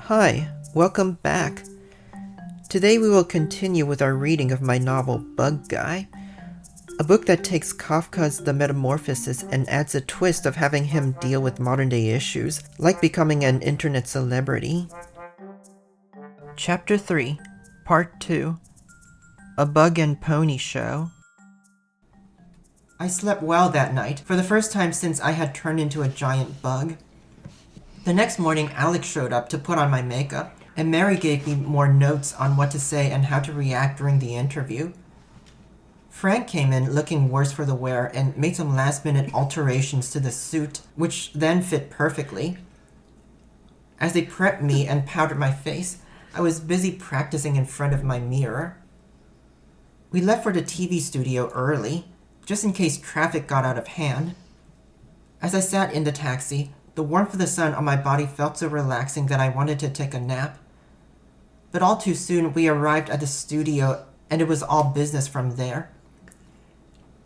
Hi, welcome back. Today we will continue with our reading of my novel Bug Guy, a book that takes Kafka's The Metamorphosis and adds a twist of having him deal with modern-day issues, like becoming an internet celebrity. Chapter 3, Part 2, A Bug and Pony Show. I slept well that night, for the first time since I had turned into a giant bug. The next morning, Alex showed up to put on my makeup, and Mary gave me more notes on what to say and how to react during the interview. Frank came in looking worse for the wear and made some last-minute alterations to the suit, which then fit perfectly. As they prepped me and powdered my face, I was busy practicing in front of my mirror. We left for the TV studio early, just in case traffic got out of hand. As I sat in the taxi, the warmth of the sun on my body felt so relaxing that I wanted to take a nap. But all too soon, we arrived at the studio, and it was all business from there.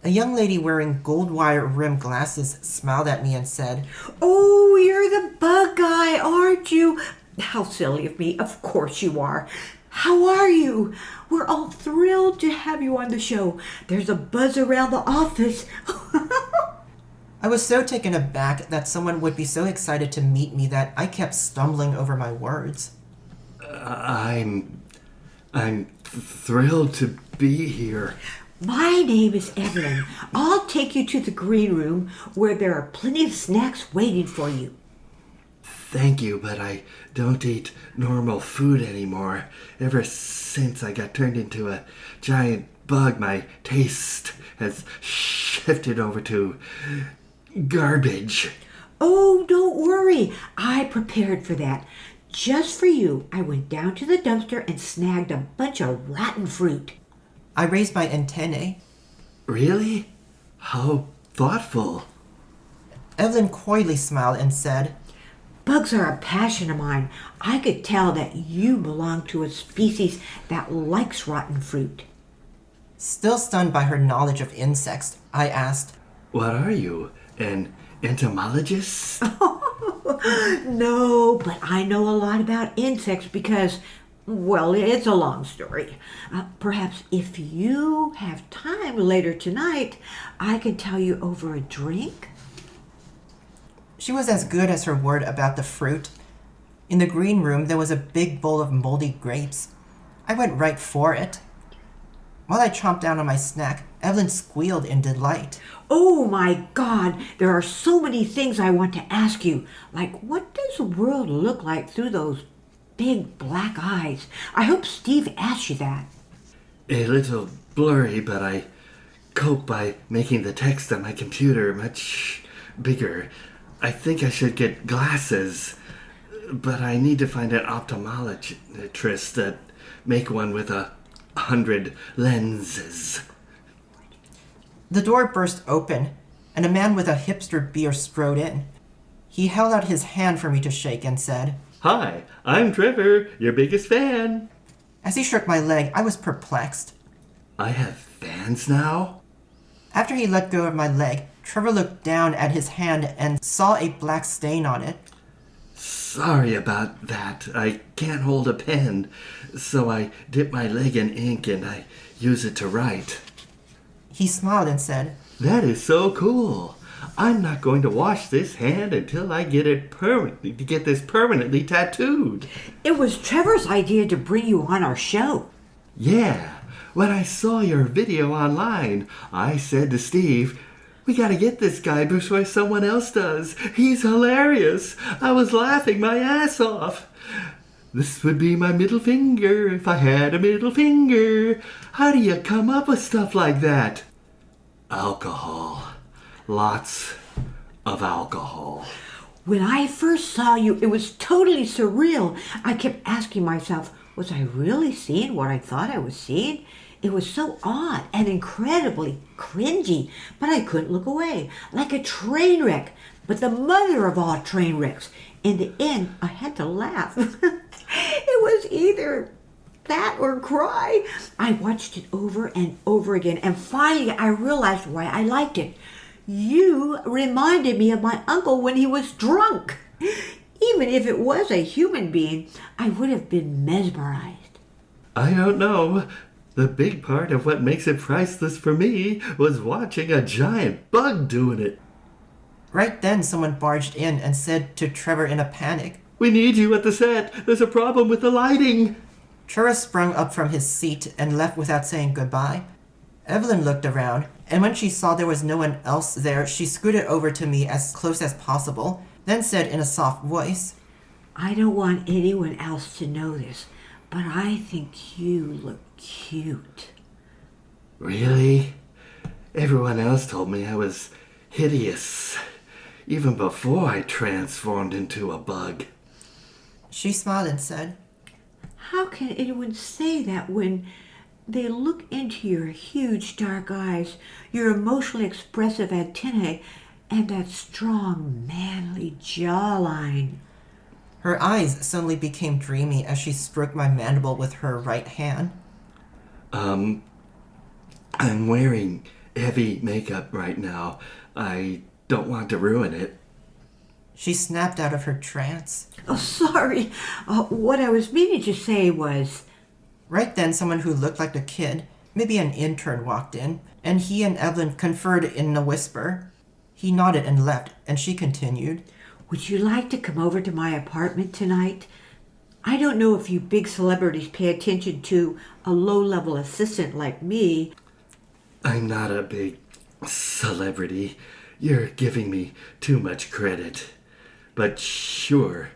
A young lady wearing gold wire-rimmed glasses smiled at me and said, "Oh, you're the bug guy, aren't you? How silly of me. Of course you are. How are you? We're all thrilled to have you on the show. There's a buzz around the office." I was so taken aback that someone would be so excited to meet me that I kept stumbling over my words. I'm thrilled to be here. My name is Evelyn. I'll take you to the green room where there are plenty of snacks waiting for you. Thank you, but I don't eat normal food anymore. Ever since I got turned into a giant bug, my taste has shifted over to garbage. Oh, don't worry. I prepared for that. Just for you, I went down to the dumpster and snagged a bunch of rotten fruit. I raised my antennae. Really? How thoughtful. Evelyn coyly smiled and said, Bugs are a passion of mine. I could tell that you belong to a species that likes rotten fruit. Still stunned by her knowledge of insects, I asked, What are you, an entomologist? No, but I know a lot about insects because, well, it's a long story. Perhaps if you have time later tonight, I can tell you over a drink. She was as good as her word about the fruit. In the green room, there was a big bowl of moldy grapes. I went right for it. While I chomped down on my snack, Evelyn squealed in delight. Oh my God, there are so many things I want to ask you. Like, what does the world look like through those big black eyes? I hope Steve asked you that. A little blurry, but I cope by making the text on my computer much bigger. I think I should get glasses, but I need to find an optometrist that make one with 100 lenses. The door burst open, and a man with a hipster beard strode in. He held out his hand for me to shake and said, Hi, I'm Trevor, your biggest fan. As he shook my leg, I was perplexed. I have fans now? After he let go of my leg, Trevor looked down at his hand and saw a black stain on it. Sorry about that. I can't hold a pen, so I dip my leg in ink and I use it to write. He smiled and said, That is so cool. I'm not going to wash this hand until I get this permanently tattooed. It was Trevor's idea to bring you on our show. Yeah, when I saw your video online, I said to Steve, we gotta get this guy before someone else does. He's hilarious. I was laughing my ass off. This would be my middle finger if I had a middle finger. How do you come up with stuff like that? Alcohol. Lots of alcohol. When I first saw you, it was totally surreal. I kept asking myself, was I really seeing what I thought I was seeing? It was so odd and incredibly cringy, but I couldn't look away, like a train wreck, but the mother of all train wrecks. In the end, I had to laugh. It was either that or cry. I watched it over and over again, and finally I realized why I liked it. You reminded me of my uncle when he was drunk. Even if it was a human being, I would have been mesmerized. I don't know. The big part of what makes it priceless for me was watching a giant bug doing it. Right then, someone barged in and said to Trevor in a panic, We need you at the set. There's a problem with the lighting. Trevor sprung up from his seat and left without saying goodbye. Evelyn looked around, and when she saw there was no one else there, she scooted over to me as close as possible, then said in a soft voice, I don't want anyone else to know this, but I think you look cute. Really? Everyone else told me I was hideous, even before I transformed into a bug. She smiled and said, How can anyone say that when they look into your huge dark eyes, your emotionally expressive antennae, and that strong, manly jawline? Her eyes suddenly became dreamy as she stroked my mandible with her right hand. I'm wearing heavy makeup right now. I don't want to ruin it. She snapped out of her trance. Oh, sorry. What I was meaning to say was... Right then, someone who looked like a kid, maybe an intern, walked in, and he and Evelyn conferred in a whisper. He nodded and left, and she continued, Would you like to come over to my apartment tonight? I don't know if you big celebrities pay attention to a low-level assistant like me. I'm not a big celebrity. You're giving me too much credit. But sure,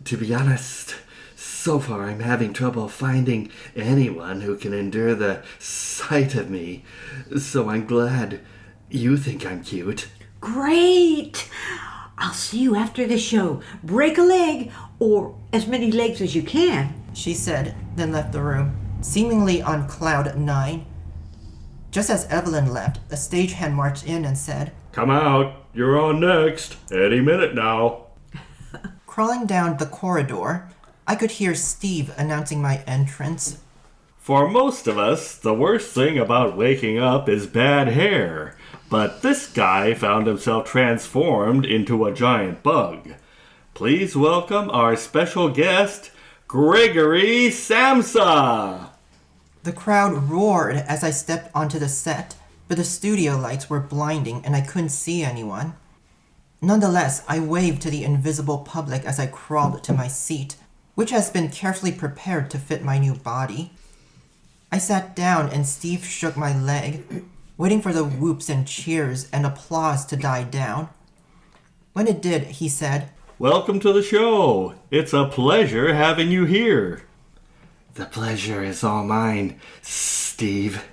to be honest, so far I'm having trouble finding anyone who can endure the sight of me. So I'm glad you think I'm cute. Great! I'll see you after the show. Break a leg, or as many legs as you can. she said, then left the room, seemingly on cloud 9. Just as Evelyn left, a stagehand marched in and said, Come out. You're on next. Any minute now. Crawling down the corridor, I could hear Steve announcing my entrance. For most of us, the worst thing about waking up is bad hair. But this guy found himself transformed into a giant bug. Please welcome our special guest, Gregory Samsa. The crowd roared as I stepped onto the set, but the studio lights were blinding and I couldn't see anyone. Nonetheless, I waved to the invisible public as I crawled to my seat, which has been carefully prepared to fit my new body. I sat down and Steve shook my leg, waiting for the whoops and cheers and applause to die down. When it did, he said, Welcome to the show. It's a pleasure having you here. The pleasure is all mine, Steve.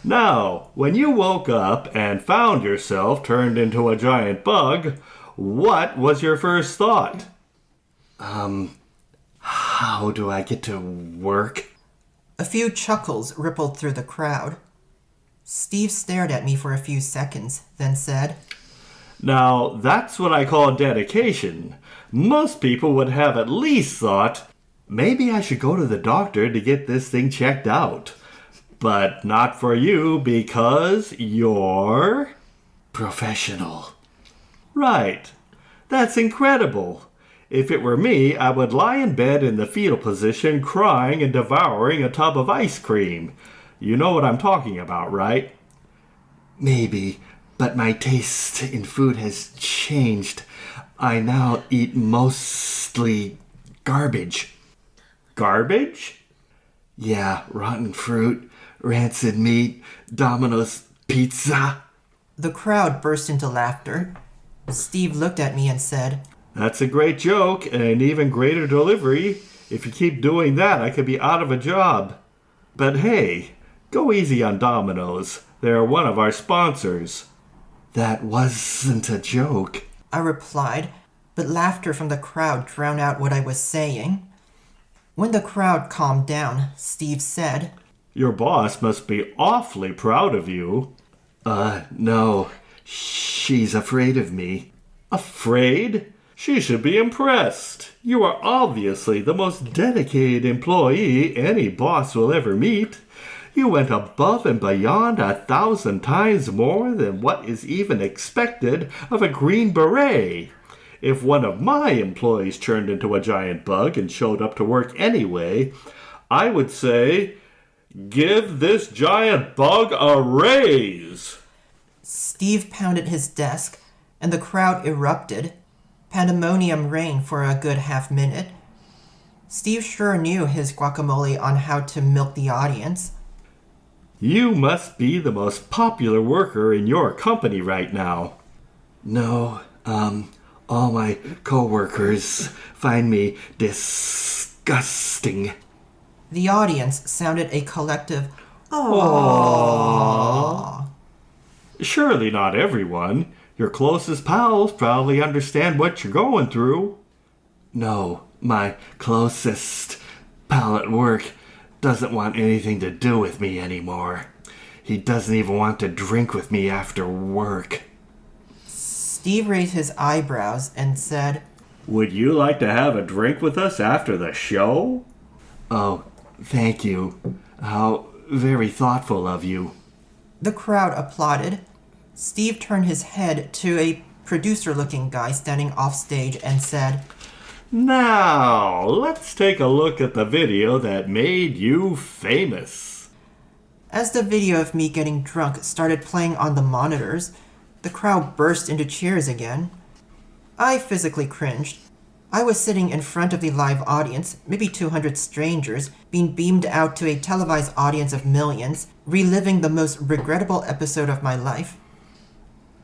Now, when you woke up and found yourself turned into a giant bug, what was your first thought? How do I get to work? A few chuckles rippled through the crowd. Steve stared at me for a few seconds, then said, Now, that's what I call dedication. Most people would have at least thought, maybe I should go to the doctor to get this thing checked out. But not for you because you're professional. Right. That's incredible. If it were me, I would lie in bed in the fetal position crying and devouring a tub of ice cream. You know what I'm talking about, right? Maybe, but my taste in food has changed. I now eat mostly garbage. Garbage? Yeah, rotten fruit, rancid meat, Domino's pizza. The crowd burst into laughter. Steve looked at me and said, That's a great joke and an even greater delivery. If you keep doing that, I could be out of a job. But hey, go easy on Domino's. They're one of our sponsors. That wasn't a joke, I replied, but laughter from the crowd drowned out what I was saying. When the crowd calmed down, Steve said, Your boss must be awfully proud of you. No. She's afraid of me. Afraid? She should be impressed. You are obviously the most dedicated employee any boss will ever meet. You went above and beyond 1,000 times more than what is even expected of a Green Beret. if one of my employees turned into a giant bug and showed up to work anyway, I would say, give this giant bug a raise. Steve pounded his desk, and the crowd erupted. Pandemonium reigned for a good half-minute. Steve sure knew his guacamole on how to milk the audience. You must be the most popular worker in your company right now. No, all my coworkers find me disgusting. The audience sounded a collective, Aww. Surely not everyone. Your closest pals probably understand what you're going through. No, my closest pal at work doesn't want anything to do with me anymore. He doesn't even want to drink with me after work. Steve raised his eyebrows and said, Would you like to have a drink with us after the show? Oh, thank you. How very thoughtful of you. The crowd applauded. Steve turned his head to a producer-looking guy standing off stage and said, Now, let's take a look at the video that made you famous. As the video of me getting drunk started playing on the monitors, the crowd burst into cheers again. I physically cringed. I was sitting in front of the live audience, maybe 200 strangers, being beamed out to a televised audience of millions, reliving the most regrettable episode of my life.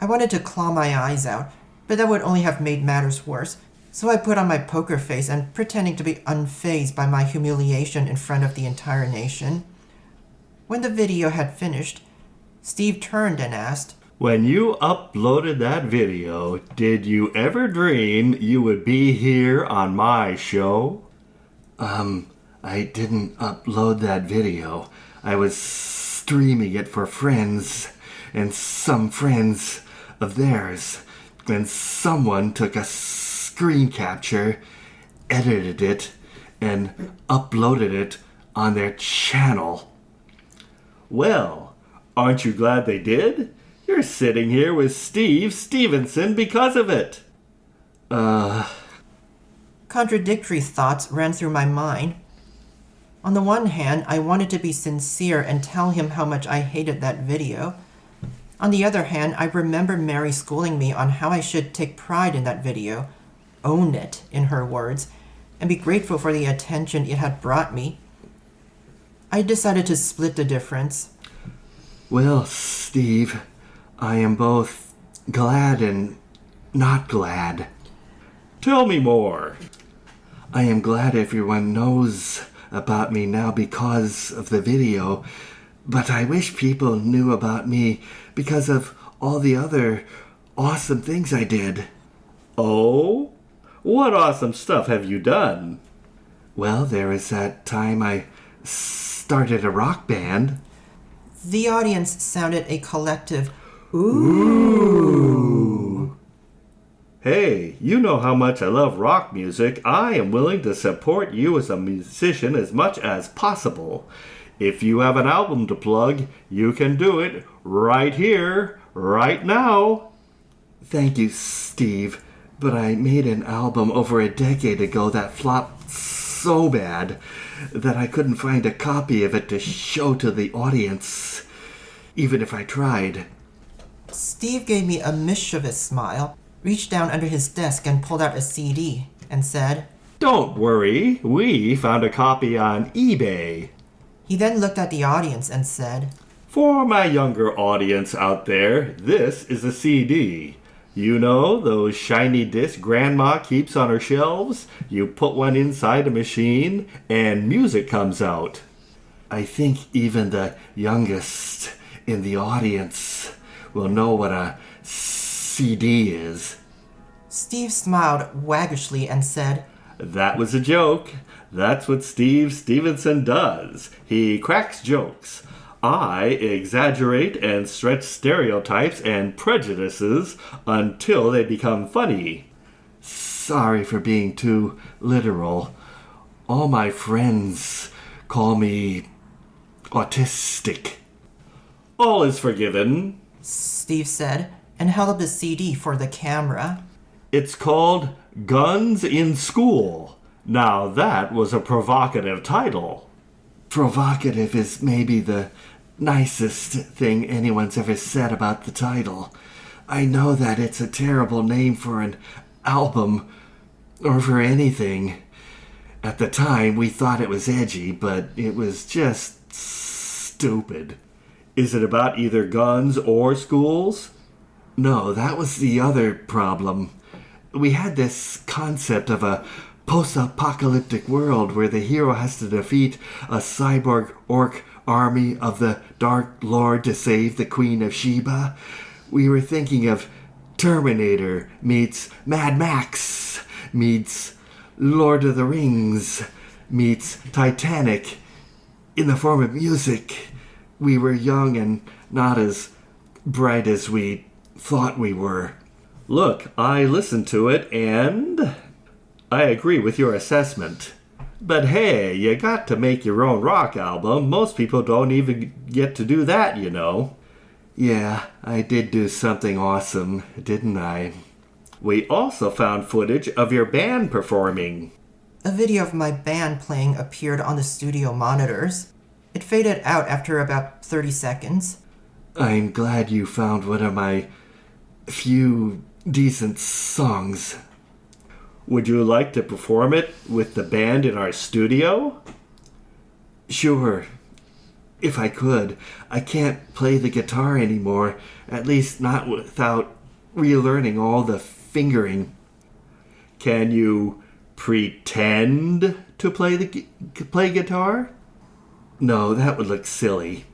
I wanted to claw my eyes out, but that would only have made matters worse, so I put on my poker face and pretending to be unfazed by my humiliation in front of the entire nation. When the video had finished, Steve turned and asked, When you uploaded that video, did you ever dream you would be here on my show? I didn't upload that video. I was streaming it for friends, and some friends of theirs. And someone took a screen capture, edited it, and uploaded it on their channel. Well, aren't you glad they did? You're sitting here with Steve Stevenson because of it. Contradictory thoughts ran through my mind. On the one hand, I wanted to be sincere and tell him how much I hated that video. On the other hand, I remember Mary schooling me on how I should take pride in that video, own it, in her words, and be grateful for the attention it had brought me. I decided to split the difference. Well, Steve, I am both glad and not glad. Tell me more. I am glad everyone knows about me now because of the video, but I wish people knew about me because of all the other awesome things I did. Oh? What awesome stuff have you done? Well, there was that time I started a rock band. The audience sounded a collective, ooh. Hey, you know how much I love rock music. I am willing to support you as a musician as much as possible. If you have an album to plug, you can do it right here, right now. Thank you, Steve, but I made an album over a decade ago that flopped so bad that I couldn't find a copy of it to show to the audience, even if I tried. Steve gave me a mischievous smile, reached down under his desk and pulled out a CD, and said, Don't worry, we found a copy on eBay. He then looked at the audience and said, For my younger audience out there, this is a CD. You know those shiny discs Grandma keeps on her shelves? You put one inside a machine and music comes out. I think even the youngest in the audience will know what a CD is. Steve smiled waggishly and said, That was a joke. That's what Steve Stevenson does. He cracks jokes. I exaggerate and stretch stereotypes and prejudices until they become funny. Sorry for being too literal. All my friends call me autistic. All is forgiven, Steve said, and held up the CD for the camera. It's called Guns in School. Now that was a provocative title. Provocative is maybe the nicest thing anyone's ever said about the title. I know that it's a terrible name for an album or for anything. At the time, we thought it was edgy, but it was just stupid. Is it about either guns or schools? No, that was the other problem. We had this concept of a post-apocalyptic world where the hero has to defeat a cyborg orc army of the Dark Lord to save the Queen of Sheba. We were thinking of Terminator meets Mad Max meets Lord of the Rings meets Titanic in the form of music. We were young and not as bright as we thought we were. Look, I listened to it and I agree with your assessment. But hey, you got to make your own rock album. Most people don't even get to do that, you know. Yeah, I did do something awesome, didn't I? We also found footage of your band performing. A video of my band playing appeared on the studio monitors. It faded out after about 30 seconds. I'm glad you found one of my few decent songs. Would you like to perform it with the band in our studio? Sure. If I could. I can't play the guitar anymore, at least not without relearning all the fingering. Can you pretend to play guitar? No, that would look silly.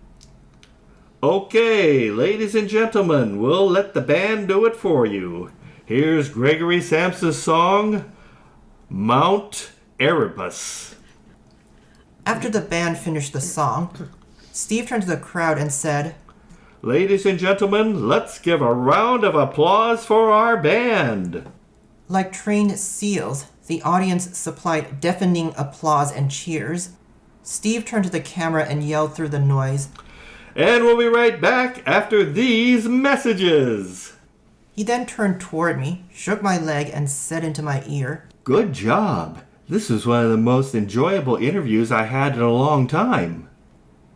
Okay, ladies and gentlemen, we'll let the band do it for you. Here's Gregory Samsa's song, Mount Erebus. After the band finished the song, Steve turned to the crowd and said, Ladies and gentlemen, let's give a round of applause for our band. Like trained seals, the audience supplied deafening applause and cheers. Steve turned to the camera and yelled through the noise, And we'll be right back after these messages. He then turned toward me, shook my leg, and said into my ear, Good job. This was one of the most enjoyable interviews I had in a long time.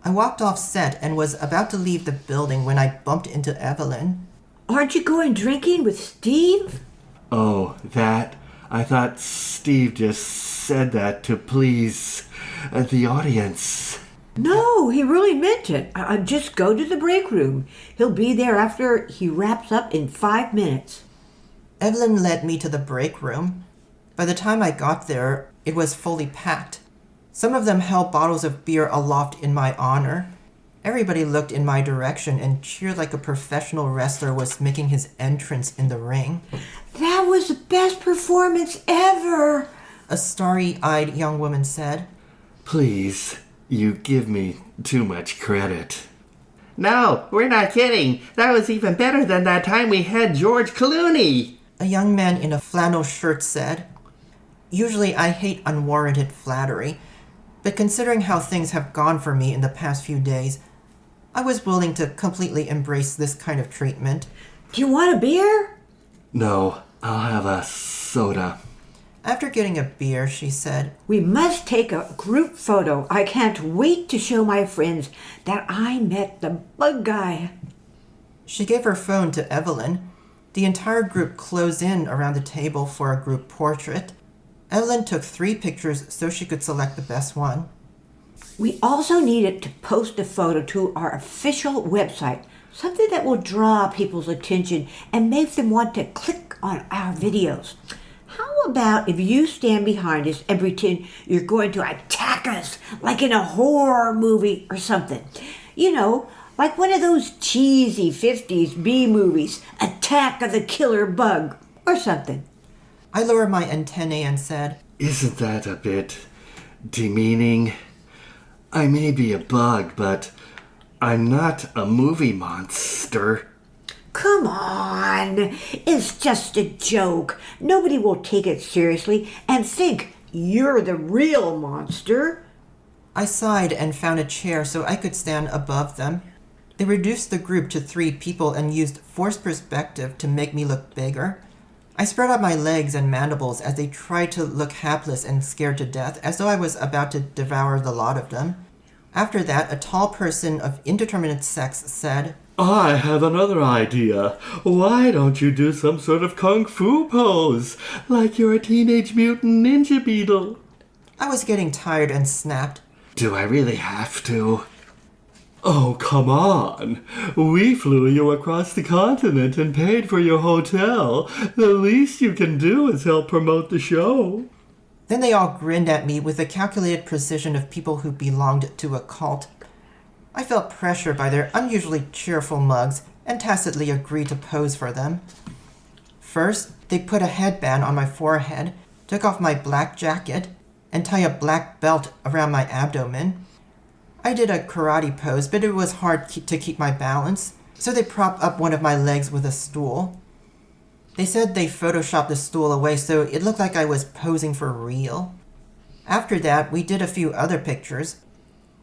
I walked off set and was about to leave the building when I bumped into Evelyn. Aren't you going drinking with Steve? Oh, that. I thought Steve just said that to please the audience. No, he really meant it. Just go to the break room. He'll be there after he wraps up in 5 minutes. Evelyn led me to the break room. By the time I got there, it was fully packed. Some of them held bottles of beer aloft in my honor. Everybody looked in my direction and cheered like a professional wrestler was making his entrance in the ring. That was the best performance ever, A starry-eyed young woman said. Please, you give me too much credit. No, we're not kidding. That was even better than that time we had George Clooney. A young man in a flannel shirt said. Usually I hate unwarranted flattery, but considering how things have gone for me in the past few days, I was willing to completely embrace this kind of treatment. Do you want a beer? No, I'll have a soda. After getting a beer, she said, We must take a group photo. I can't wait to show my friends that I met the bug guy. She gave her phone to Evelyn. The entire group closed in around the table for a group portrait. Evelyn took 3 pictures so she could select the best one. We also needed to post a photo to our official website, something that will draw people's attention and make them want to click on our videos. How about if you stand behind us and pretend you're going to attack us, like in a horror movie or something? You know, like one of those cheesy 50s B movies, Attack of the Killer Bug or something. I lowered my antennae and said, Isn't that a bit demeaning? I may be a bug, but I'm not a movie monster. Come on, it's just a joke. Nobody will take it seriously and think you're the real monster. I sighed and found a chair so I could stand above them. They reduced the group to 3 people and used forced perspective to make me look bigger. I spread out my legs and mandibles as they tried to look hapless and scared to death, as though I was about to devour the lot of them. After that, a tall person of indeterminate sex said, I have another idea. Why don't you do some sort of kung fu pose, like you're a teenage mutant ninja beetle? I was getting tired and snapped, Do I really have to? Oh, come on. We flew you across the continent and paid for your hotel. The least you can do is help promote the show. Then they all grinned at me with the calculated precision of people who belonged to a cult. I felt pressure by their unusually cheerful mugs and tacitly agreed to pose for them. First, they put a headband on my forehead, took off my black jacket, and tied a black belt around my abdomen. I did a karate pose, but it was hard to keep my balance, so they propped up one of my legs with a stool. They said they photoshopped the stool away so it looked like I was posing for real. After that, we did a few other pictures.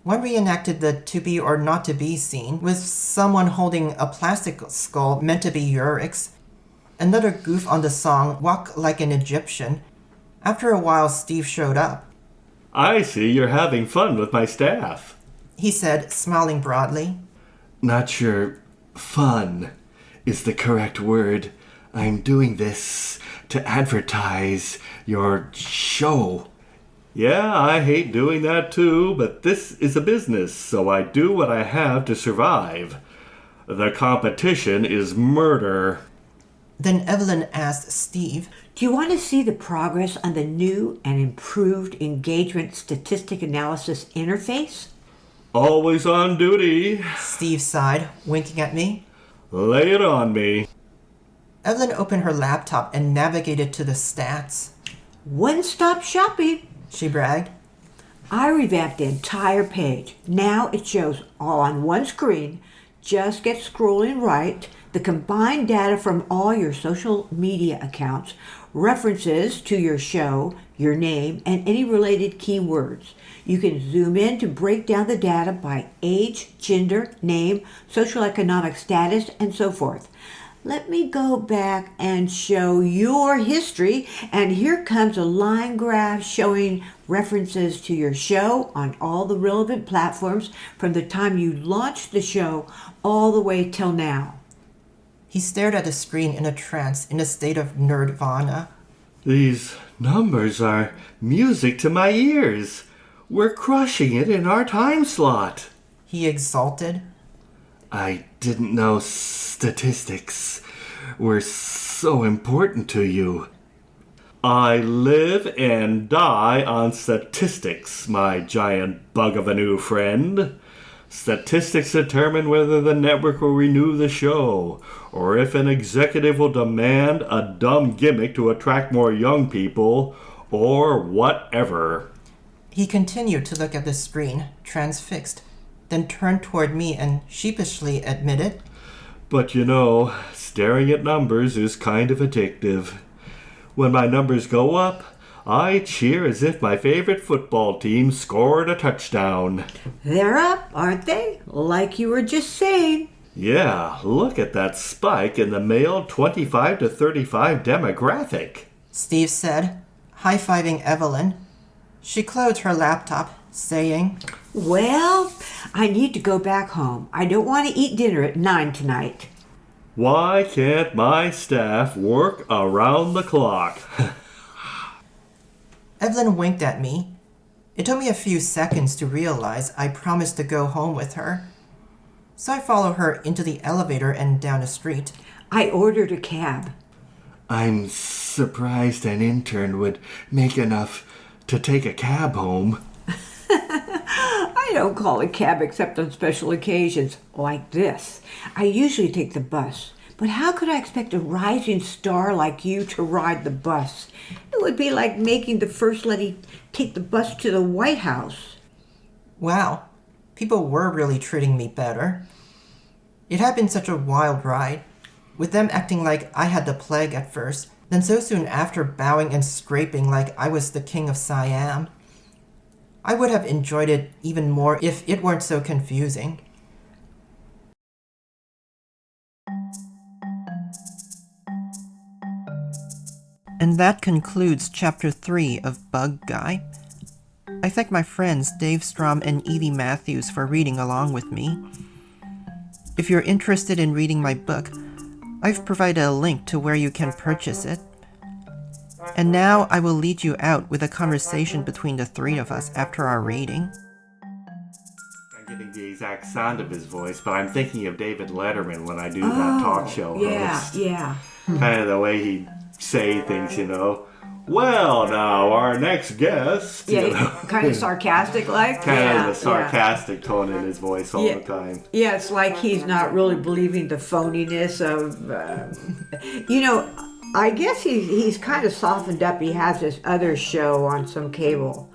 One reenacted the to be or not to be scene with someone holding a plastic skull meant to be Urix. Another goof on the song Walk Like an Egyptian. After a while, Steve showed up. I see you're having fun with my staff. He said, smiling broadly. Not sure fun is the correct word. I'm doing this to advertise your show. Yeah, I hate doing that too, but this is a business, so I do what I have to survive. The competition is murder. Then Evelyn asked Steve, Do you want to see the progress on the new and improved engagement statistic analysis interface? Always on duty. Steve sighed, winking at me. Lay it on me. Evelyn opened her laptop and navigated to the stats. One-stop shopping. She bragged. I revamped the entire page. Now it shows all on one screen. Just get scrolling right. The combined data from all your social media accounts, references to your show, your name, and any related keywords. You can zoom in to break down the data by age, gender, name, social economic status, and so forth. Let me go back and show your history, and here comes a line graph showing references to your show on all the relevant platforms from the time you launched the show all the way till now. He stared at the screen in a trance, in a state of nerdvana. These numbers are music to my ears. We're crushing it in our time slot. He exulted. I didn't know statistics were so important to you. I live and die on statistics, my giant bug of a new friend. Statistics determine whether the network will renew the show, or if an executive will demand a dumb gimmick to attract more young people, or whatever. He continued to look at the screen, transfixed, then turned toward me and sheepishly admitted, But you know, staring at numbers is kind of addictive. When my numbers go up, I cheer as if my favorite football team scored a touchdown. They're up, aren't they? Like you were just saying. Yeah, look at that spike in the male 25 to 35 demographic. Steve said, high-fiving Evelyn. She closed her laptop, saying, Well, I need to go back home. I don't want to eat dinner at 9 tonight. Why can't my staff work around the clock? Evelyn winked at me. It took me a few seconds to realize I promised to go home with her. So I followed her into the elevator and down the street. I ordered a cab. I'm surprised an intern would make enough to take a cab home. I don't call a cab except on special occasions like this. I usually take the bus. But how could I expect a rising star like you to ride the bus? It would be like making the First Lady take the bus to the White House. Wow, people were really treating me better. It had been such a wild ride, with them acting like I had the plague at first, then so soon after bowing and scraping like I was the king of Siam. I would have enjoyed it even more if it weren't so confusing. And that concludes Chapter 3 of Bug Guy. I thank my friends Dave Strom and Edie Matthews for reading along with me. If you're interested in reading my book, I've provided a link to where you can purchase it. And now I will lead you out with a conversation between the three of us after our reading. I'm getting the exact sound of his voice, but I'm thinking of David Letterman when I do that talk show host. Yeah. Kind of the way he'd say things, Well, now our next guest. Kind of sarcastic like. Kind of the sarcastic tone in his voice all the time. Yeah, it's like he's not really believing the phoniness of, I guess he's kind of softened up. He has this other show on some cable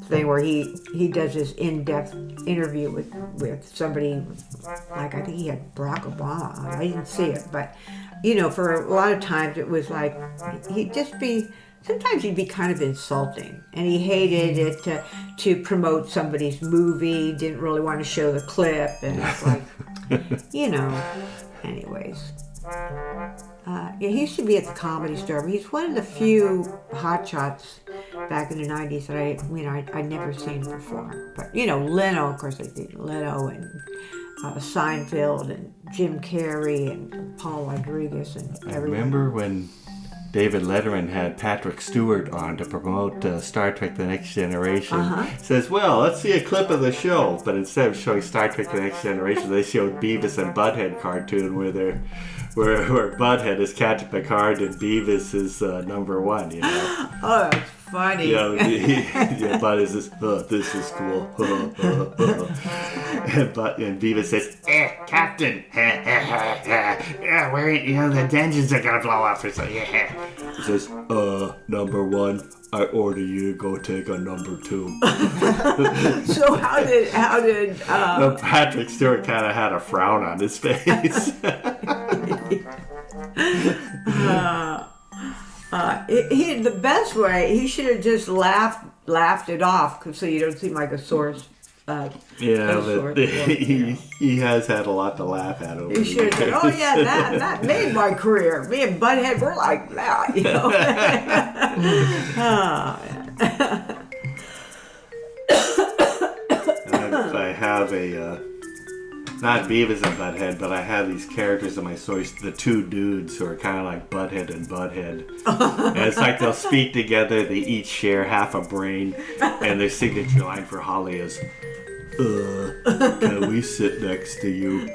thing where he does this in-depth interview with somebody, like I think he had Barack Obama on. I didn't see it, but, for a lot of times it was like, sometimes he'd be kind of insulting, and he hated it to promote somebody's movie, didn't really want to show the clip, and it's like, anyways. He used to be at the Comedy Store, but he's one of the few hotshots back in the 90s that I'd never seen perform. But, Leno, of course, I did Leno and Seinfeld and Jim Carrey and Paul Rodriguez and everyone. I remember when David Letterman had Patrick Stewart on to promote Star Trek The Next Generation. He says, well, let's see a clip of the show. But instead of showing Star Trek The Next Generation, they showed Beavis and Butthead cartoon where Butthead is Captain Picard and Beavis is number one, Oh, that's funny. Bud is this, this is cool. and Beavis says, Captain, where the engines are gonna blow up or something. He says, number one, I order you to go take a number two. So how did Patrick Stewart kind of had a frown on his face. The best way, he should have just laughed it off, so you don't seem like a sore. He has had a lot to laugh at over. He should have said, "Oh yeah, that made my career. Me and Butthead were like that." I have not Beavis and Butthead, but I have these characters in my stories, the two dudes who are kind of like Butthead and Butthead. And it's like they'll speak together, they each share half a brain, and their signature line for Holly is, can we sit next to you?